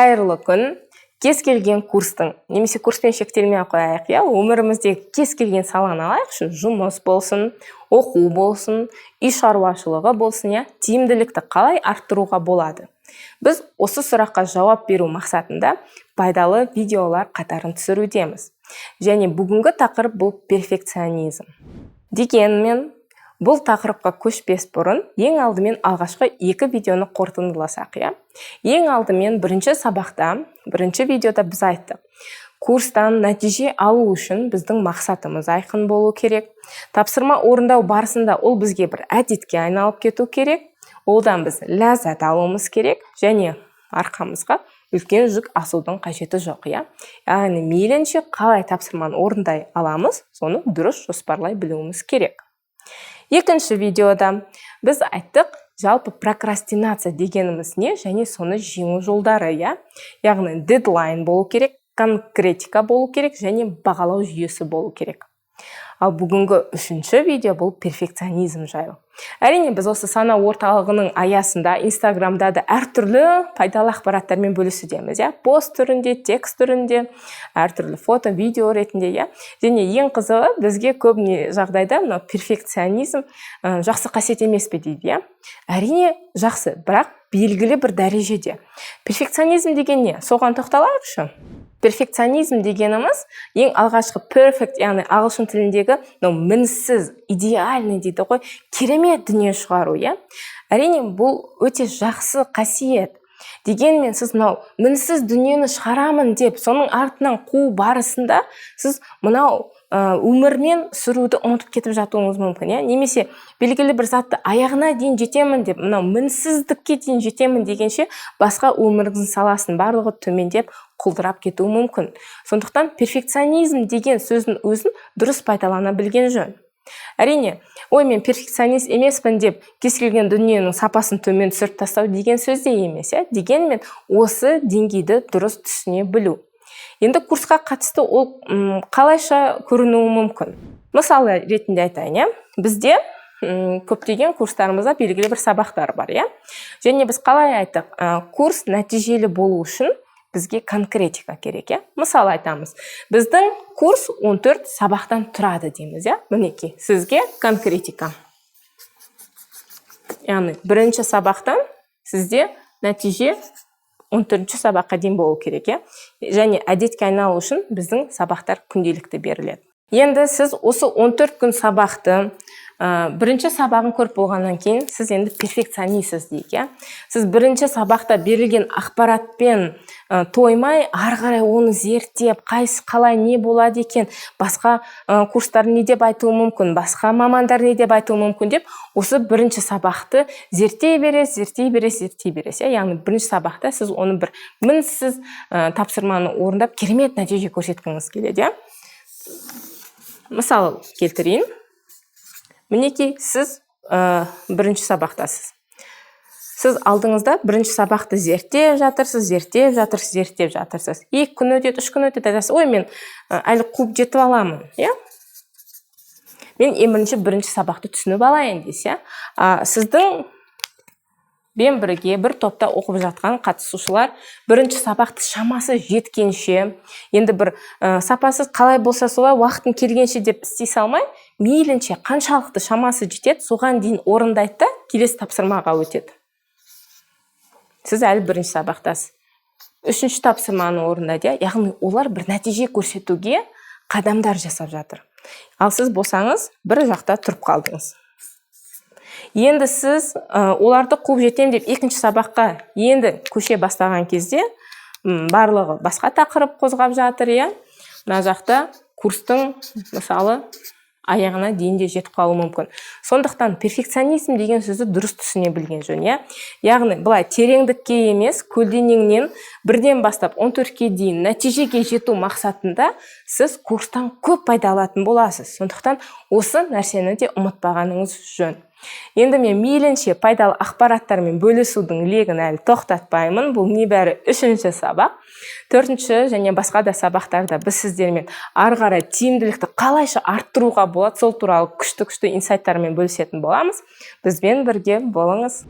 Қайырлы күн. Кез келген курстың, немесе курспен шектелмей қояйық, өміріміздегі кез келген саланы алайықшы, жұмыс болсын, оқу болсын, үй шаруашылығы болсын, тиімділікті қалай арттыруға болады? Біз осы сұраққа жауап беру мақсатында пайдалы видеолар қатарын түсірудеміз. Және бүгінгі тақырып бұл перфекционизм. Дегенмен, бұл тақырыпқа көшпес бұрын, ең алдымен алғашқы 2 видеоны қорытындыласақ. Ең алдымен бірінші сабақта, бірінші видеода біз айттық. Курстан нәтиже алу үшін біздің мақсатымыз айқын болу керек. Тапсырма орындау барысында ол бізге бір әдетке айналып кету керек. Олдан біз ләззат алуымыз керек және арқамызға үлкен жүк асудың қажеті жоқ. Яғни мейлінше қалай тапсырманы орындай аламыз, соны дұрыс жоспарлай білуіміз керек. Екінші видеода біз айттық, жалпы прокрастинация дегеніміз не және соны жеңу жолдары. Яғни дедлайн болу керек, конкретика болу керек және бағалау жүйесі болу керек. Ал бүгінгі 3-ші видео бұл перфекционизм жайлы. Әрине біз осы сана орталығының аясында Инстаграмда да әртүрлі пайдалы ақпараттармен бөлісудеміз. Пост түрінде, текст түрінде, әртүрлі фото, видео ретінде. Және ең қызығы бізге көбіне жағдайда перфекционизм жақсы қасиет емес пе дейді. Әрине жақсы, бірақ белгілі бір дәрежеде. Перфекционизм деген не? Соған тоқталайықшы. Перфекционизм дегеніміз ең алғашқы perfect, яғни ағылшын тіліндегі мінсіз, идеальный дейді ғой, керемет дүние шығару. Әрине бұл өте жақсы қасиет. Дегенмен сіз мінсіз дүниені шығарамын деп, соның артынан қуу барысында сіз өмірмен сүруді ұмытып кетіп жатуыңыз мүмкін. Немесе белгілі бір затты аяғына дейін жетемін деп, мінсіздікке дейін жетемін дегенше басқа өміріңіздің саласын барлығы төмендеп құлдырап кетуі мүмкін. Сондықтан перфекционизм деген сөздің өзін дұрыс пайдалана білген жөн. Әрине, мен перфекционист емеспін деп кез келген дүниенің сапасын төмен түсіріп тастау деген сөз де емес. Дегенмен осы деңгейді дұрыс түсіне білу. Енді курсқа қатысты ол қалайша көрінуі мүмкін. Мысалы ретінде айтайын, бізде көптеген курстарымызда белгілі бір сабақтар бар. Және біз қалай айттық, курс нәтижелі болу үшін бізге конкретика керек. Мысалы айтамыз, біздің курс 14 сабақтан тұрады дейміз. Мінекей, сізге конкретика. Яғни бірінші сабақтан сізде нәтиже 14 сабаққа дейін болу керек. Және әдетке айналу үшін біздің сабақтар күнделікті беріледі. Енді сіз осы 14 күн сабақты бірінші сабағын көріп болғаннан кейін сіз енді перфекционистсіз дейік. Сіз бірінші сабақта берілген ақпаратпен тоймай, ары қарай оны зерттеп, қайсы қалай не болады екен, басқа курстар не деп айтуы мүмкін, басқа мамандар не деп айтуы мүмкін деп, осы бірінші сабақты зерттей бересіз. Яғни бірінші сабақта сіз оны бір мінсіз тапсырманы орындап, керемет нәтиже көрсеткіңіз келеді. Мысалы келтірейін. Мінекей, сіз бірінші сабақтасыз. Сіз алдыңызда бірінші сабақты зерттеп жатырсыз. 2 күн өтеді, 3 күн өтеді. Мен әлі қуып жетіп аламын. Мен бірінші сабақты түсініп алайын дейсіз. Сіздің бірге бір топта оқып жатқан қатысушылар бірінші сабақты шамасы жеткенше, енді бір сапасыз қалай болса солай уақытын келгенше деп істей салмай, мейлінше қаншалықты шамасы жетеді, соған дейін орындайды да келесі тапсырмаға өтеді. Сіз әлі бірінші сабақтасыз. 3-ші тапсырманы орындайды. Яғни олар бір нәтиже көрсетуге қадамдар жасап жатыр. Ал сіз болсаңыз, бір жақта тұрып қалдыңыз. Енді сіз оларды қуып жетем деп 2-ші сабаққа енді көше бастаған кезде барлығы басқа тақырып қозғап жатыр. Мына жақта курстың мысалы аяғына дейін де жетіп қалуы мүмкін. Сондықтан перфекционизм деген сөзді дұрыс түсіне білген жөн. Яғни былай тереңдікке емес, көлденеңнен бірден бастап 14-ке дейін нәтижеге жету мақсатында сіз курстан көп пайда алатын боласыз. Сондықтан осы нәрсені де ұмытпағаныңыз жөн. Енді мен мейлінше пайдалы ақпараттармен бөлісудің легін әлі тоқтатпаймын. Бұл небәрі 3-ші сабақ. 4-ші және басқа да сабақтарда біз сіздермен ары қарай тиімділікті қалайша арттыруға болады, сол туралы күшті инсайттармен бөлісетін боламыз. Бізбен бірге болыңыз.